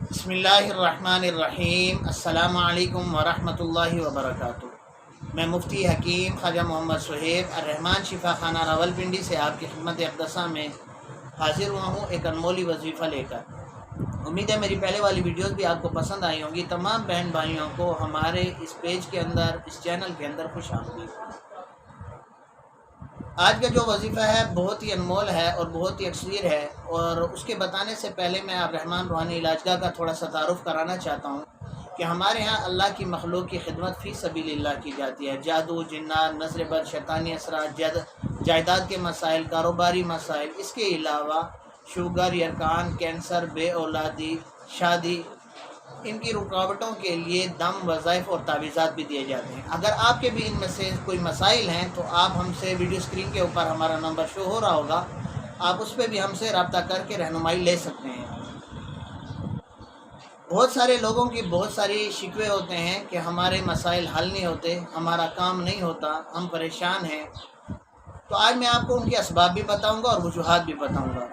बिस्मिल्लाहिर्रहमानिर्रहीम। अस्सलाम वालेकुम वरहमतुल्लाहि वबरकातुहू। मैं मुफ्ती हकीम ख्वाजा मोहम्मद सुहेब अर्रहमान शिफा खाना रावलपिंडी से आपकी खिदमत अक़दसा में हाजिर हुआ हूँ एक अनमोली वजीफ़ा लेकर। उम्मीद है मेरी पहले वाली वीडियोस भी आपको पसंद आई होंगी। तमाम बहन भाइयों को हमारे इस पेज के अंदर, इस चैनल के अंदर खुश आमदीद। आज का जो वजीफ़ा है बहुत ही अनमोल है और बहुत ही अक्सर है, और उसके बताने से पहले मैं आप रहमान रूहानी इलाजगाह का थोड़ा सा तारुफ़ कराना चाहता हूँ कि हमारे यहाँ अल्लाह की मखलूक की खिदमत फ़ी सबीलिल्लाह की जाती है। जादू, जिन्नात, नज़र बद, शैतानी असरात, जायदाद के मसाइल, कारोबारी मसाइल, इसके अलावा शुगर, यरकान, कैंसर, बे औलादी, शादी, इनकी रुकावटों के लिए दम, वज़ाइफ और तावीज़ात भी दिए जाते हैं। अगर आपके भी इनमें से कोई मसाइल हैं तो आप हमसे, वीडियो स्क्रीन के ऊपर हमारा नंबर शो हो रहा होगा, आप उस पर भी हमसे रब्ता करके रहनुमाई ले सकते हैं। बहुत सारे लोगों की बहुत सारी शिकवे होते हैं कि हमारे मसाइल हल नहीं होते, हमारा काम नहीं होता, हम परेशान हैं। तो आज मैं आपको उनके असबाब भी बताऊँगा और वजूहात भी बताऊँगा।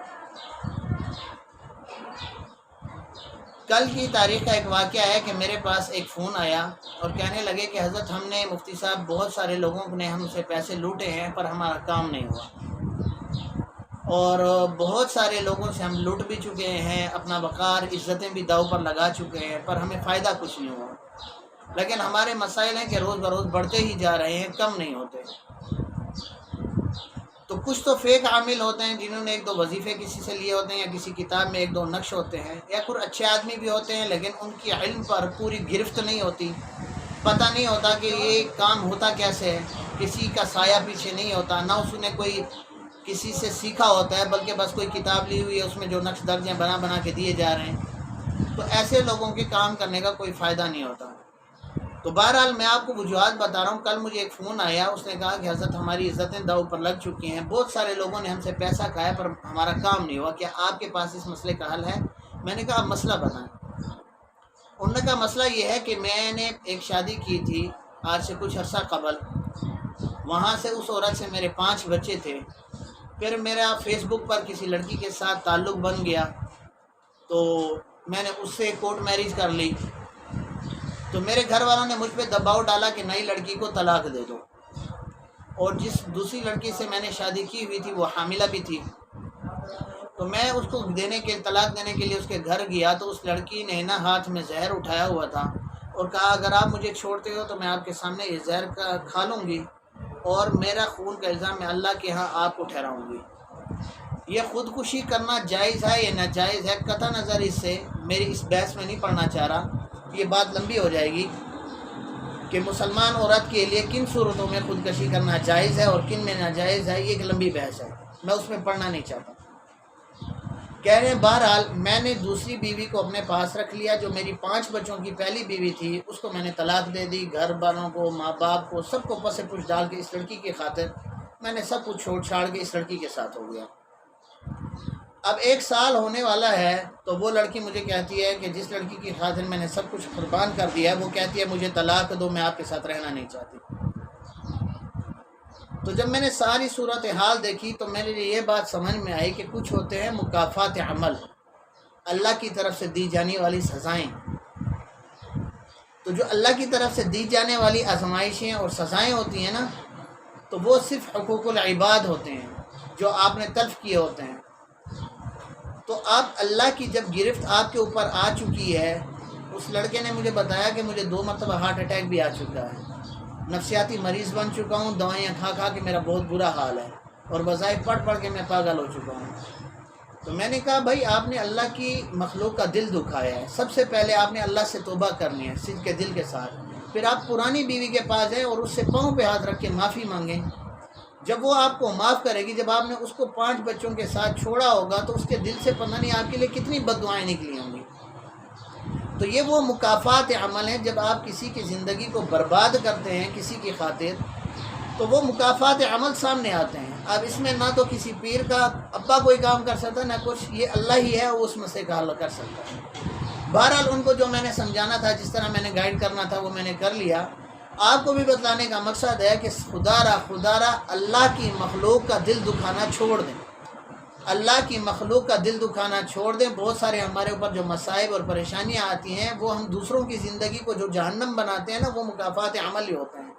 कल की तारीख़ का एक वाक़या है कि मेरे पास एक फ़ोन आया और कहने लगे कि हज़रत, हमने मुफ्ती साहब बहुत सारे लोगों ने हमसे पैसे लूटे हैं पर हमारा काम नहीं हुआ, और बहुत सारे लोगों से हम लूट भी चुके हैं, अपना वक़ार, इज़्ज़तें भी दाव पर लगा चुके हैं, पर हमें फ़ायदा कुछ नहीं हुआ। लेकिन हमारे मसाइल हैं कि रोज़ बरोज़ बढ़ते ही जा रहे हैं, कम नहीं होते। तो कुछ तो फेक आमिल होते हैं जिन्होंने एक दो वजीफ़े किसी से लिए होते हैं, या किसी किताब में एक दो नक्श होते हैं, या कुछ अच्छे आदमी भी होते हैं लेकिन उनकी इल्म पर पूरी गिरफ्त नहीं होती, पता नहीं होता कि ये काम होता कैसे है, किसी का साया पीछे नहीं होता, ना उसने कोई किसी से सीखा होता है, बल्कि बस कोई किताब ली हुई है, उसमें जो नक्श दर्ज हैं बना बना के दिए जा रहे हैं। तो ऐसे लोगों के काम करने का कोई फ़ायदा नहीं होता। तो बहरहाल मैं आपको वजूहात बता रहा हूँ। कल मुझे एक फ़ोन आया, उसने कहा कि हज़रत, हमारी इज़्ज़तें दाव पर लग चुकी हैं, बहुत सारे लोगों ने हमसे पैसा खाया पर हमारा काम नहीं हुआ, क्या आपके पास इस मसले का हल है? मैंने कहा, आप मसला बताएं। उन्होंने कहा, मसला ये है कि मैंने एक शादी की थी आज से कुछ अर्सा कबल, वहाँ से उस औरत से मेरे 5 बच्चे थे। फिर मेरा फ़ेसबुक पर किसी लड़की के साथ ताल्लुक़ बन गया, तो मैंने उससे कोर्ट मैरिज कर ली। तो मेरे घर वालों ने मुझ पे दबाव डाला कि नई लड़की को तलाक दे दो, और जिस दूसरी लड़की से मैंने शादी की हुई थी वो हामिला भी थी। तो मैं उसको तलाक देने के लिए उसके घर गया, तो उस लड़की ने ना हाथ में जहर उठाया हुआ था और कहा, अगर आप मुझे छोड़ते हो तो मैं आपके सामने ये जहर का खा लूँगी और मेरा खून का इल्ज़ाम मैं अल्लाह के यहाँ आपको ठहराऊँगी। ये ख़ुदकुशी करना जायज़ है या नाजायज़ है, कतई नज़र इससे मेरी इस बहस में नहीं पढ़ना चाह रहा, ये बात लंबी हो जाएगी कि मुसलमान औरत के लिए किन सूरतों में ख़ुदकशी करना जायज़ है और किन में नाजायज़ है, ये एक लंबी बहस है, मैं उसमें पढ़ना नहीं चाहता। कह रहे हैं, बहरहाल मैंने दूसरी बीवी को अपने पास रख लिया, जो मेरी 5 बच्चों की पहली बीवी थी उसको मैंने तलाक दे दी। घर वालों को, माँ बाप को, सबको पसे पुछ डाल के इस लड़की की खातिर मैंने सब कुछ छोड़ छाड़ के इस लड़की के साथ हो गया। अब 1 साल होने वाला है तो वो लड़की मुझे कहती है कि जिस लड़की की खातिर मैंने सब कुछ कुर्बान कर दिया है, वो कहती है मुझे तलाक दो, मैं आपके साथ रहना नहीं चाहती। तो जब मैंने सारी सूरत हाल देखी तो मेरे लिए ये बात समझ में आई कि कुछ होते हैं मुकाफ़ात अमल, अल्लाह की तरफ से दी जाने वाली सज़ाएँ। तो जो अल्लाह की तरफ से दी जाने वाली आजमाइशें और सज़ाएँ होती हैं ना, तो वो सिर्फ़ हुकूकुल इबाद होते हैं जो आपने तल्फ़ किए होते हैं। तो आप अल्लाह की जब गिरफ्त आपके ऊपर आ चुकी है, उस लड़के ने मुझे बताया कि मुझे 2 मरतबा हार्ट अटैक भी आ चुका है, नफसियाती मरीज़ बन चुका हूँ, दवाइयाँ खा खा के मेरा बहुत बुरा हाल है, और वज़ाइफ पढ़ पढ़ के मैं पागल हो चुका हूँ। तो मैंने कहा, भाई आपने अल्लाह की मखलूक का दिल दुखाया है, सबसे पहले आपने अल्लाह से तौबा करनी है सिद्क़ के दिल के साथ, फिर आप पुरानी बीवी के पास जाएँ और उससे पाँव पे हाथ रख के माफ़ी मांगें। जब वो आपको माफ़ करेगी, जब आपने उसको 5 बच्चों के साथ छोड़ा होगा, तो उसके दिल से पता नहीं आपके लिए कितनी बद्दुआएं निकली होंगी। तो ये वो मुकाफ़ात अमल हैं, जब आप किसी की ज़िंदगी को बर्बाद करते हैं किसी की खातिर, तो वो मुकाफ़ात अमल सामने आते हैं। अब इसमें ना तो किसी पीर का अब्बा कोई काम कर सकता है, ना कुछ, ये अल्लाह ही है वो उस मसले का हल कर सकता है। बहरहाल उनको जो मैंने समझाना था, जिस तरह मैंने गाइड करना था, वो मैंने कर लिया। आपको भी बताने का मकसद है कि खुदारा अल्लाह की मखलूक का दिल दुखाना छोड़ दें। اللہ کی مخلوق کا دل دکھانا چھوڑ دیں۔ بہت سارے ہمارے اوپر جو مصائب اور پریشانیاں آتی ہیں وہ ہم دوسروں کی زندگی کو جو جہنم بناتے ہیں نا، وہ مکافات عمل ہی ہوتے ہیں۔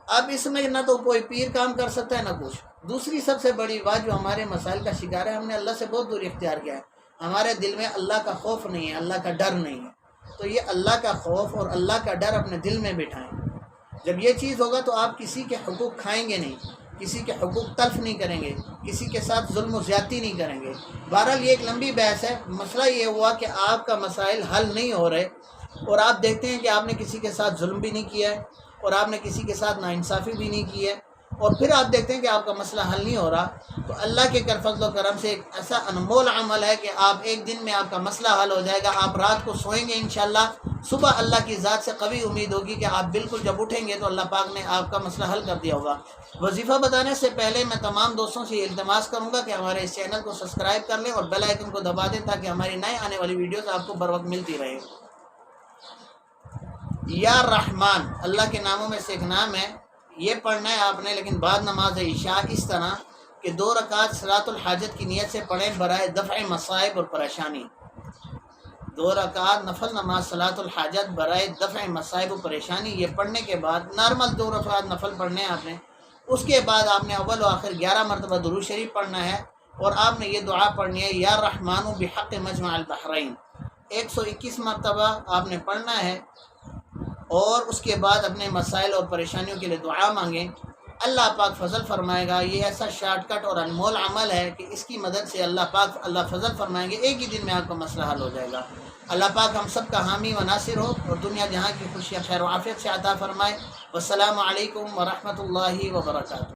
اب اس میں نہ تو کوئی پیر کام کر سکتا ہے نہ کچھ۔ دوسری سب سے بڑی بات جو ہمارے مسائل کا شکار ہے، ہم نے اللہ سے بہت دور اختیار کیا ہے۔ ہمارے دل میں اللہ کا خوف نہیں ہے، اللہ کا ڈر نہیں ہے۔ تو یہ اللہ کا خوف اور اللہ کا ڈر اپنے دل میں بٹھائیں۔ جب یہ چیز ہوگا تو آپ کسی کے حقوق کھائیں گے نہیں، کسی کے حقوق تلف نہیں کریں گے، کسی کے ساتھ ظلم و زیادتی نہیں کریں گے۔ بہرحال یہ ایک لمبی بحث ہے۔ مسئلہ یہ ہوا کہ آپ کا مسائل حل نہیں ہو رہے اور آپ دیکھتے ہیں کہ آپ نے کسی کے ساتھ ظلم بھی نہیں کیا ہے اور آپ نے کسی کے ساتھ ناانصافی بھی نہیں کی ہے، اور پھر آپ دیکھتے ہیں کہ آپ کا مسئلہ حل نہیں ہو رہا، تو اللہ کے فضل و کرم سے ایک ایسا انمول عمل ہے کہ آپ ایک دن میں آپ کا مسئلہ حل ہو جائے گا۔ آپ رات کو سوئیں گے انشاءاللہ، صبح اللہ کی ذات سے قوی امید ہوگی کہ آپ بالکل جب اٹھیں گے تو اللہ پاک نے آپ کا مسئلہ حل کر دیا ہوگا۔ وظیفہ بتانے سے پہلے میں تمام دوستوں سے یہ التماس کروں گا کہ ہمارے اس چینل کو سبسکرائب کر لیں اور بیل آئیکن کو دبا دیں تاکہ ہماری نئے آنے والی ویڈیوز آپ کو بر وقت ملتی رہے۔ یا رحمان اللہ کے ناموں میں سے ایک نام ہے، یہ پڑھنا ہے آپ نے، لیکن بعد نماز عشاء اس طرح کہ 2 رکعت صلاۃ الحاجت کی نیت سے پڑھیں برائے دفع مصائب اور پریشانی۔ 2 رکعت نفل نماز صلاۃ الحاجت برائے دفع مصائب و پریشانی، یہ پڑھنے کے بعد نارمل 2 رکعت نفل پڑھنے ہیں آپ نے۔ اس کے بعد آپ نے اول و آخر 11 مرتبہ درود شریف پڑھنا ہے اور آپ نے یہ دعا پڑھنی ہے، یا رحمان بحق مجمع البحرین، 121 مرتبہ آپ نے پڑھنا ہے، اور اس کے بعد اپنے مسائل اور پریشانیوں کے لیے دعا مانگیں۔ اللہ پاک فضل فرمائے گا۔ یہ ایسا شارٹ کٹ اور انمول عمل ہے کہ اس کی مدد سے اللہ فضل فرمائیں گے، ایک ہی دن میں آپ کا مسئلہ حل ہو جائے گا۔ اللہ پاک ہم سب کا حامی و ناصر ہو اور دنیا جہاں کی خوشیاں خیر و عافیت سے عطا فرمائے۔ والسلام علیکم ورحمۃ اللہ وبرکاتہ۔